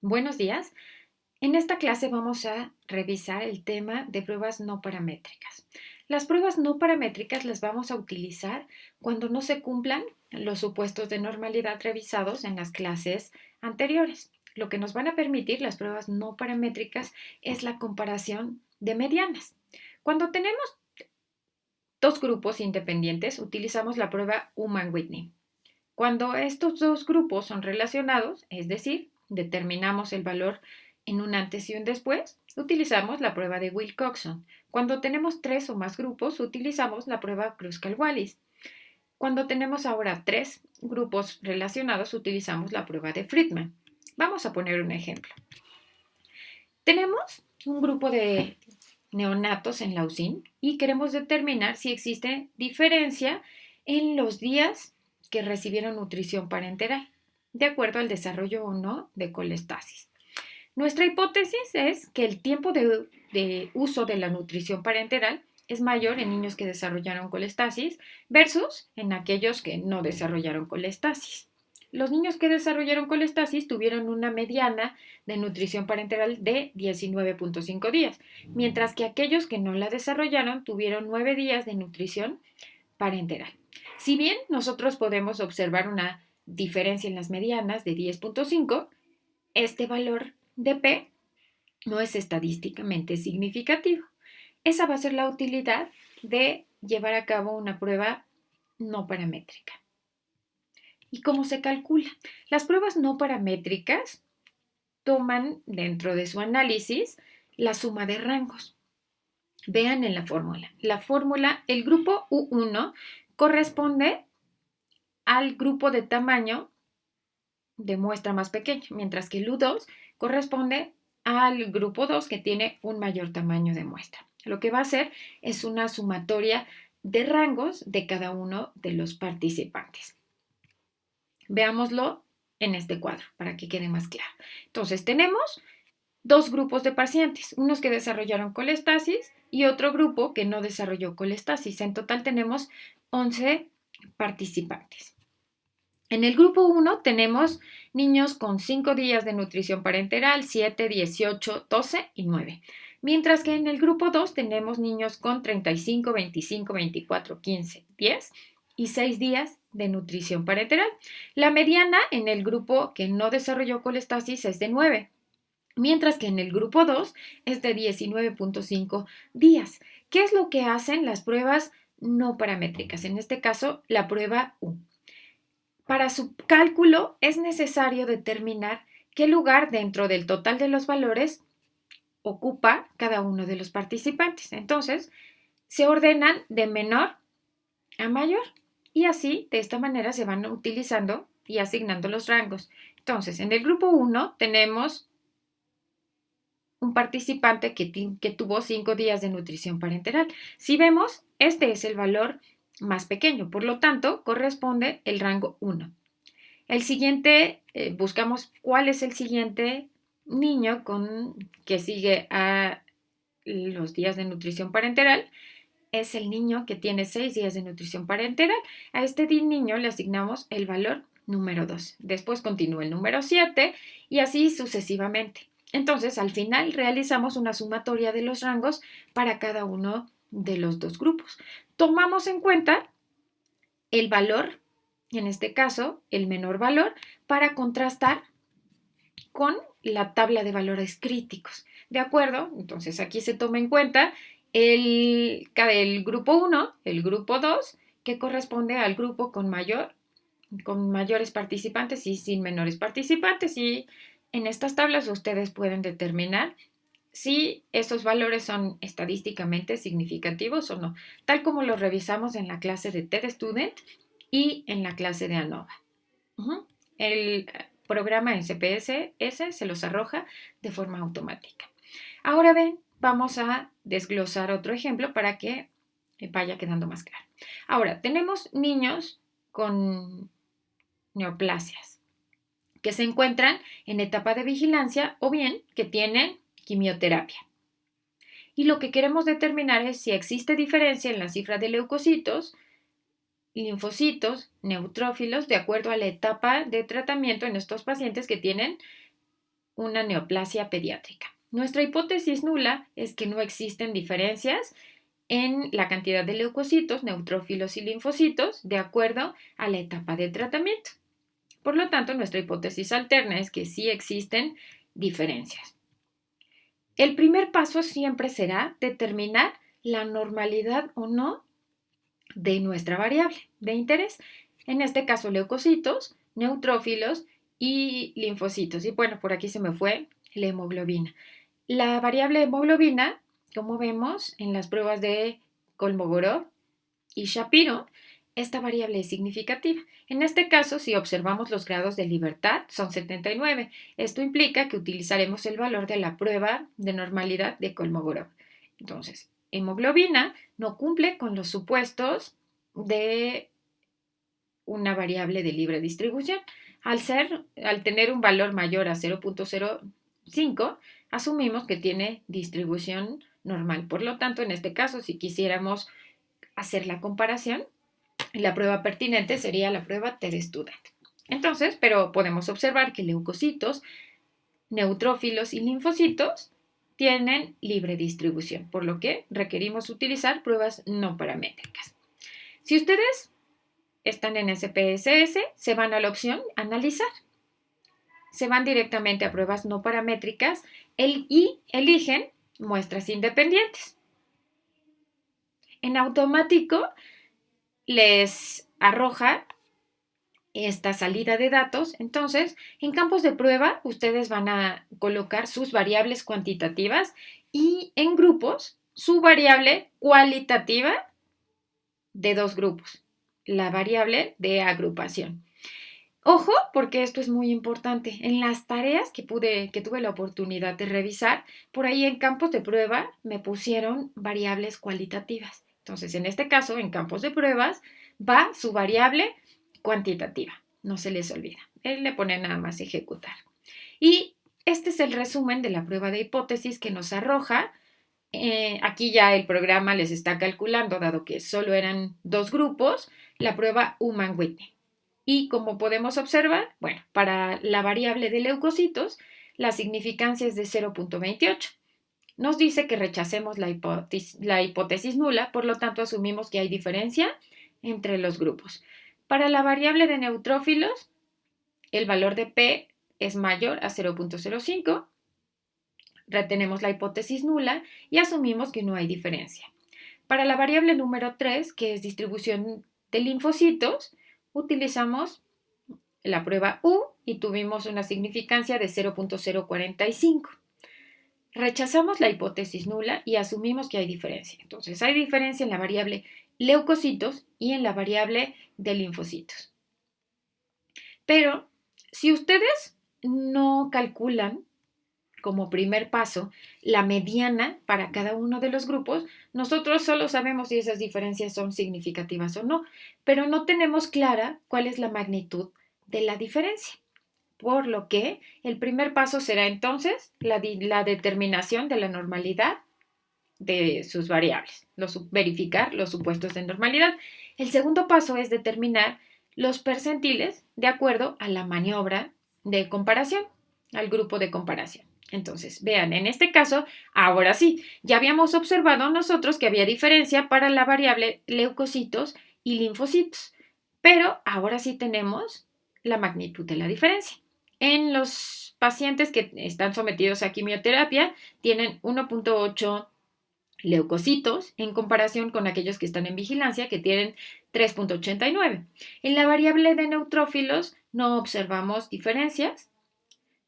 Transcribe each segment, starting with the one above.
Buenos días. En esta clase vamos a revisar el tema de pruebas no paramétricas. Las pruebas no paramétricas las vamos a utilizar cuando no se cumplan los supuestos de normalidad revisados en las clases anteriores. Lo que nos van a permitir las pruebas no paramétricas es la comparación de medianas. Cuando tenemos dos grupos independientes, utilizamos la prueba Human-Whitney. Cuando estos dos grupos son relacionados, es decir, determinamos el valor en un antes y un después, utilizamos la prueba de Wilcoxon. Cuando tenemos tres o más grupos, utilizamos la prueba Kruskal-Wallis. Cuando tenemos ahora tres grupos relacionados, utilizamos la prueba de Friedman. Vamos a poner un ejemplo. Tenemos un grupo de neonatos en la UCIN y queremos determinar si existe diferencia en los días que recibieron nutrición parenteral, de acuerdo al desarrollo o no de colestasis. Nuestra hipótesis es que el tiempo de uso de la nutrición parenteral es mayor en niños que desarrollaron colestasis versus en aquellos que no desarrollaron colestasis. Los niños que desarrollaron colestasis tuvieron una mediana de nutrición parenteral de 19.5 días, mientras que aquellos que no la desarrollaron tuvieron 9 días de nutrición parenteral. Si bien nosotros podemos observar una diferencia en las medianas de 10.5, este valor de P no es estadísticamente significativo. Esa va a ser la utilidad de llevar a cabo una prueba no paramétrica. ¿Y cómo se calcula? Las pruebas no paramétricas toman dentro de su análisis la suma de rangos. Vean en la fórmula. La fórmula, el grupo U1 corresponde al grupo de tamaño de muestra más pequeño, mientras que el U2 corresponde al grupo 2 que tiene un mayor tamaño de muestra. Lo que va a hacer es una sumatoria de rangos de cada uno de los participantes. Veámoslo en este cuadro para que quede más claro. Entonces tenemos dos grupos de pacientes, unos que desarrollaron colestasis y otro grupo que no desarrolló colestasis. En total tenemos 11 participantes. En el grupo 1 tenemos niños con 5 días de nutrición parenteral, 7, 18, 12 y 9. Mientras que en el grupo 2 tenemos niños con 35, 25, 24, 15, 10 y 6 días de nutrición parenteral. La mediana en el grupo que no desarrolló colestasis es de 9, mientras que en el grupo 2 es de 19.5 días. ¿Qué es lo que hacen las pruebas no paramétricas? En este caso, la prueba U. Para su cálculo es necesario determinar qué lugar dentro del total de los valores ocupa cada uno de los participantes. Entonces, se ordenan de menor a mayor y así, de esta manera, se van utilizando y asignando los rangos. Entonces, en el grupo 1 tenemos un participante que tuvo 5 días de nutrición parenteral. Si vemos, este es el valor más pequeño, por lo tanto, corresponde el rango 1. El siguiente, buscamos cuál es el siguiente niño que sigue a los días de nutrición parenteral. Es el niño que tiene 6 días de nutrición parenteral. A este niño le asignamos el valor número 2. Después continúa el número 7 y así sucesivamente. Entonces, al final realizamos una sumatoria de los rangos para cada uno de los dos grupos. Tomamos en cuenta el valor, en este caso, el menor valor, para contrastar con la tabla de valores críticos. ¿De acuerdo? Entonces, aquí se toma en cuenta el grupo 1, el grupo 2, que corresponde al grupo con mayores participantes y sin menores participantes. Y en estas tablas ustedes pueden determinar si esos valores son estadísticamente significativos o no, tal como lo revisamos en la clase de TED Student y en la clase de ANOVA. El programa en CPSS se los arroja de forma automática. Ahora ven, vamos a desglosar otro ejemplo para que vaya quedando más claro. Ahora, tenemos niños con neoplasias que se encuentran en etapa de vigilancia o bien que tienen quimioterapia. Y lo que queremos determinar es si existe diferencia en la cifra de leucocitos, linfocitos, neutrófilos, de acuerdo a la etapa de tratamiento en estos pacientes que tienen una neoplasia pediátrica. Nuestra hipótesis nula es que no existen diferencias en la cantidad de leucocitos, neutrófilos y linfocitos de acuerdo a la etapa de tratamiento. Por lo tanto, nuestra hipótesis alterna es que sí existen diferencias. El primer paso siempre será determinar la normalidad o no de nuestra variable de interés. En este caso, leucocitos, neutrófilos y linfocitos. Y bueno, por aquí se me fue la hemoglobina. La variable hemoglobina, como vemos en las pruebas de Kolmogorov y Shapiro, esta variable es significativa. En este caso, si observamos los grados de libertad, son 79. Esto implica que utilizaremos el valor de la prueba de normalidad de Kolmogorov. Entonces, hemoglobina no cumple con los supuestos de una variable de libre distribución. Al tener un valor mayor a 0.05, asumimos que tiene distribución normal. Por lo tanto, en este caso, si quisiéramos hacer la comparación, la prueba pertinente sería la prueba TED-Student. Entonces, pero podemos observar que leucocitos, neutrófilos y linfocitos tienen libre distribución, por lo que requerimos utilizar pruebas no paramétricas. Si ustedes están en SPSS, se van a la opción Analizar. Se van directamente a pruebas no paramétricas y eligen muestras independientes. En automático les arroja esta salida de datos. Entonces, en campos de prueba, ustedes van a colocar sus variables cuantitativas y en grupos su variable cualitativa de dos grupos, la variable de agrupación. Ojo, porque esto es muy importante. En las tareas que tuve la oportunidad de revisar, por ahí en campos de prueba me pusieron variables cualitativas. Entonces, en este caso, en campos de pruebas, va su variable cuantitativa. No se les olvida. Él le pone nada más ejecutar. Y este es el resumen de la prueba de hipótesis que nos arroja. Aquí ya el programa les está calculando, dado que solo eran dos grupos, la prueba Human-Whitney. Y como podemos observar, bueno, para la variable de leucocitos, la significancia es de 0.28. Nos dice que rechacemos la hipótesis nula, por lo tanto asumimos que hay diferencia entre los grupos. Para la variable de neutrófilos, el valor de P es mayor a 0.05. Retenemos la hipótesis nula y asumimos que no hay diferencia. Para la variable número 3, que es distribución de linfocitos, utilizamos la prueba U y tuvimos una significancia de 0.045. Rechazamos la hipótesis nula y asumimos que hay diferencia. Entonces, hay diferencia en la variable leucocitos y en la variable de linfocitos. Pero, si ustedes no calculan como primer paso la mediana para cada uno de los grupos, nosotros solo sabemos si esas diferencias son significativas o no, pero no tenemos clara cuál es la magnitud de la diferencia. Por lo que el primer paso será entonces la determinación de la normalidad de sus variables, verificar los supuestos de normalidad. El segundo paso es determinar los percentiles de acuerdo a la maniobra de comparación, al grupo de comparación. Entonces, vean, en este caso, ahora sí, ya habíamos observado nosotros que había diferencia para la variable leucocitos y linfocitos, pero ahora sí tenemos la magnitud de la diferencia. En los pacientes que están sometidos a quimioterapia, tienen 1.8 leucocitos en comparación con aquellos que están en vigilancia que tienen 3.89. En la variable de neutrófilos no observamos diferencias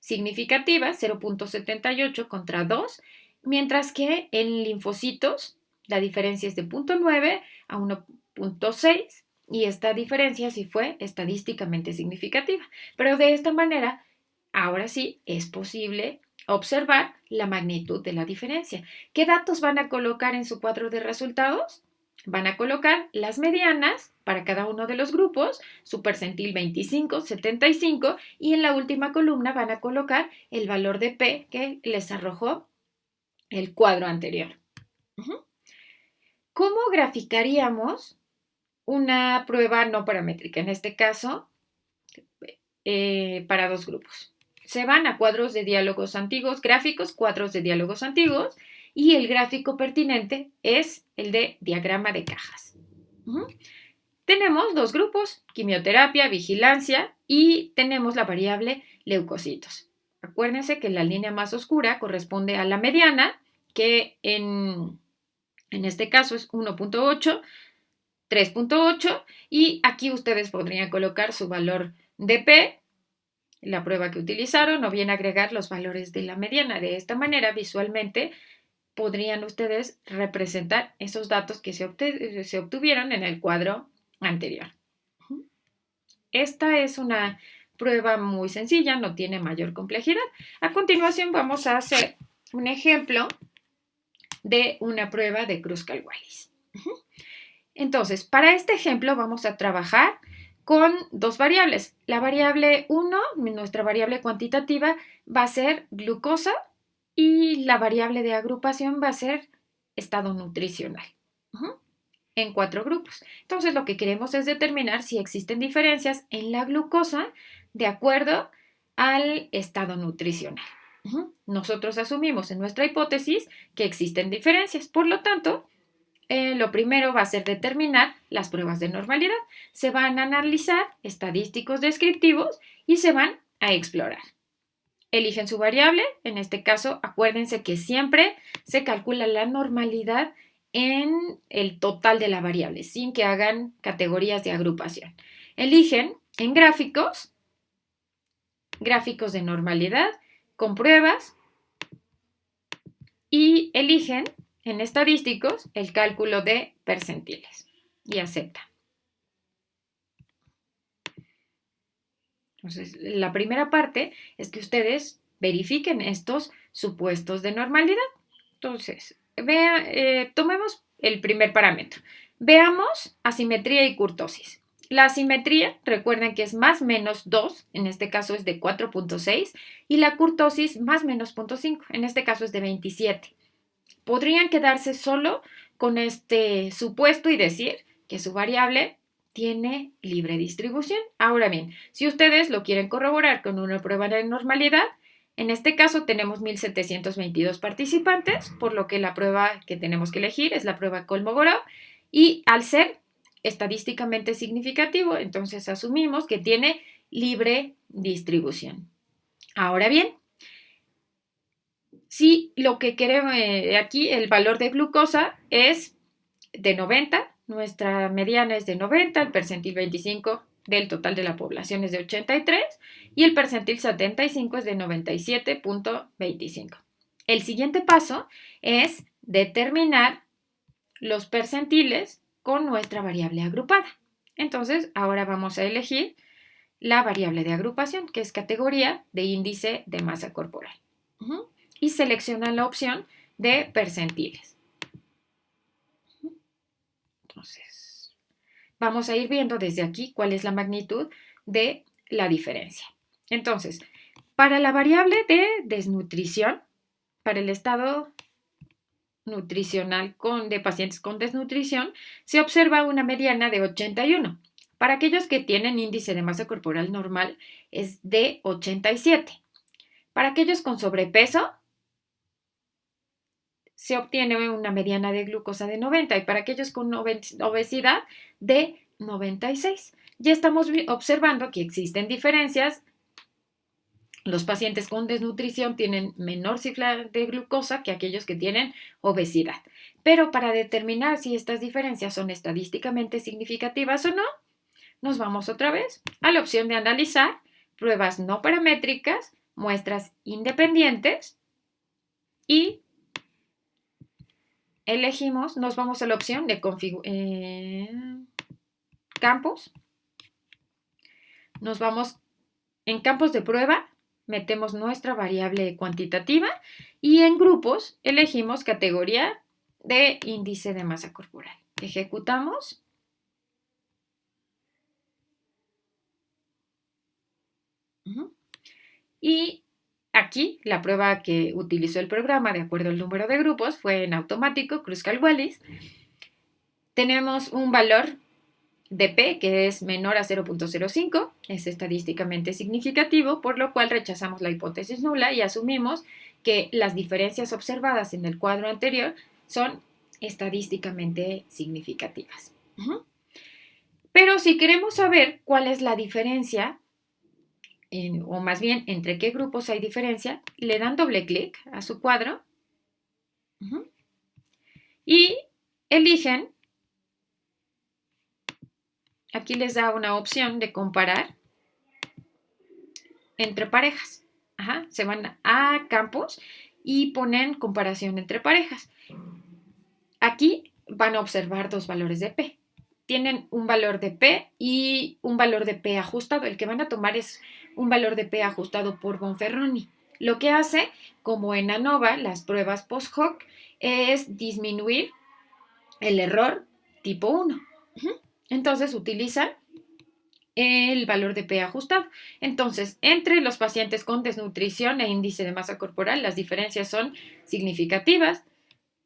significativas, 0.78 contra 2, mientras que en linfocitos la diferencia es de 0.9 a 1.6 y esta diferencia sí fue estadísticamente significativa. Pero de esta manera, ahora sí es posible observar la magnitud de la diferencia. ¿Qué datos van a colocar en su cuadro de resultados? Van a colocar las medianas para cada uno de los grupos, su percentil 25, 75 y en la última columna van a colocar el valor de P que les arrojó el cuadro anterior. ¿Cómo graficaríamos una prueba no paramétrica? En este caso, para dos grupos. se van a cuadros de diálogos antiguos, gráficos, cuadros de diálogos antiguos, y el gráfico pertinente es el de diagrama de cajas. Tenemos dos grupos, quimioterapia, vigilancia, y tenemos la variable leucocitos. Acuérdense que la línea más oscura corresponde a la mediana, que en este caso es 1.8, 3.8, y aquí ustedes podrían colocar su valor de P, la prueba que utilizaron, o bien agregar los valores de la mediana. De esta manera, visualmente, podrían ustedes representar esos datos que se obtuvieron en el cuadro anterior. Esta es una prueba muy sencilla, no tiene mayor complejidad. A continuación vamos a hacer un ejemplo de una prueba de Kruskal-Wallis. Entonces, para este ejemplo vamos a trabajar con dos variables. La variable 1, nuestra variable cuantitativa, va a ser glucosa, y la variable de agrupación va a ser estado nutricional, en 4 grupos. Entonces, lo que queremos es determinar si existen diferencias en la glucosa de acuerdo al estado nutricional. Nosotros asumimos en nuestra hipótesis que existen diferencias. Por lo tanto, lo primero va a ser determinar las pruebas de normalidad. Se van a analizar estadísticos descriptivos y se van a explorar. Eligen su variable. En este caso, acuérdense que siempre se calcula la normalidad en el total de la variable, sin que hagan categorías de agrupación. Eligen en gráficos de normalidad con pruebas, y eligen en estadísticos el cálculo de percentiles y aceptan. Entonces, la primera parte es que ustedes verifiquen estos supuestos de normalidad. Entonces, tomemos el primer parámetro. Veamos asimetría y kurtosis. La asimetría, recuerden que es más menos 2, en este caso es de 4.6, y la kurtosis más menos 0.5, en este caso es de 27. Podrían quedarse solo con este supuesto y decir que su variable tiene libre distribución. Ahora bien, si ustedes lo quieren corroborar con una prueba de normalidad, en este caso tenemos 1722 participantes, por lo que la prueba que tenemos que elegir es la prueba Kolmogorov, y al ser estadísticamente significativo, entonces asumimos que tiene libre distribución. Ahora bien, si lo que queremos aquí, el valor de glucosa es de 90, nuestra mediana es de 90, el percentil 25 del total de la población es de 83 y el percentil 75 es de 97.25. El siguiente paso es determinar los percentiles con nuestra variable agrupada. Entonces, ahora vamos a elegir la variable de agrupación, que es categoría de índice de masa corporal. Y seleccionan la opción de percentiles. Entonces, vamos a ir viendo desde aquí cuál es la magnitud de la diferencia. Entonces, para la variable de desnutrición, para el estado nutricional de pacientes con desnutrición, se observa una mediana de 81. Para aquellos que tienen índice de masa corporal normal es de 87. Para aquellos con sobrepeso se obtiene una mediana de glucosa de 90 y para aquellos con obesidad de 96. Ya estamos observando que existen diferencias. Los pacientes con desnutrición tienen menor cifra de glucosa que aquellos que tienen obesidad. Pero para determinar si estas diferencias son estadísticamente significativas o no, nos vamos otra vez a la opción de analizar pruebas no paramétricas, muestras independientes y elegimos, nos vamos a la opción de campos. Nos vamos en campos de prueba, metemos nuestra variable cuantitativa y en grupos elegimos categoría de índice de masa corporal. Ejecutamos. Y aquí la prueba que utilizó el programa de acuerdo al número de grupos fue en automático, Kruskal-Wallis. Tenemos un valor de P, que es menor a 0.05, es estadísticamente significativo, por lo cual rechazamos la hipótesis nula y asumimos que las diferencias observadas en el cuadro anterior son estadísticamente significativas. Pero si queremos saber cuál es la diferencia, o más bien entre qué grupos hay diferencia, le dan doble clic a su cuadro y eligen. Aquí les da una opción de comparar entre parejas. Se van a campos y ponen comparación entre parejas. Aquí van a observar dos valores de P. Tienen un valor de P y un valor de P ajustado. El que van a tomar es un valor de P ajustado por Bonferroni. Lo que hace, como en ANOVA, las pruebas post-hoc, es disminuir el error tipo 1. Entonces utilizan el valor de P ajustado. Entonces, entre los pacientes con desnutrición e índice de masa corporal, las diferencias son significativas.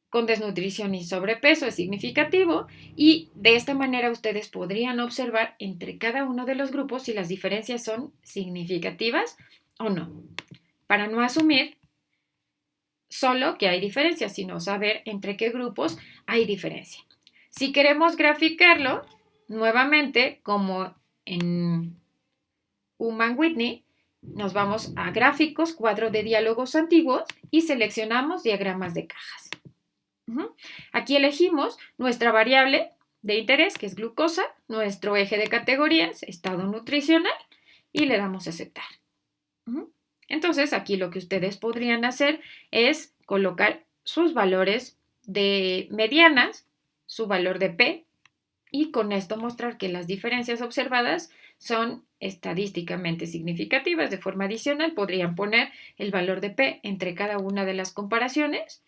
Con desnutrición y sobrepeso es significativo, y de esta manera ustedes podrían observar entre cada uno de los grupos si las diferencias son significativas o no, para no asumir solo que hay diferencias, sino saber entre qué grupos hay diferencia. Si queremos graficarlo, nuevamente, como en Human-Whitney, nos vamos a gráficos, cuadro de diálogos antiguos y seleccionamos diagramas de cajas. Aquí elegimos nuestra variable de interés, que es glucosa, nuestro eje de categorías, estado nutricional, y le damos a aceptar. Entonces, aquí lo que ustedes podrían hacer es colocar sus valores de medianas, su valor de P, y con esto mostrar que las diferencias observadas son estadísticamente significativas. De forma adicional, podrían poner el valor de P entre cada una de las comparaciones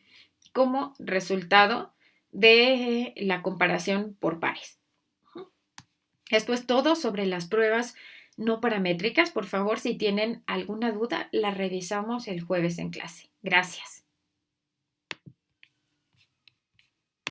como resultado de la comparación por pares. Esto es todo sobre las pruebas no paramétricas. Por favor, si tienen alguna duda, la revisamos el jueves en clase. Gracias.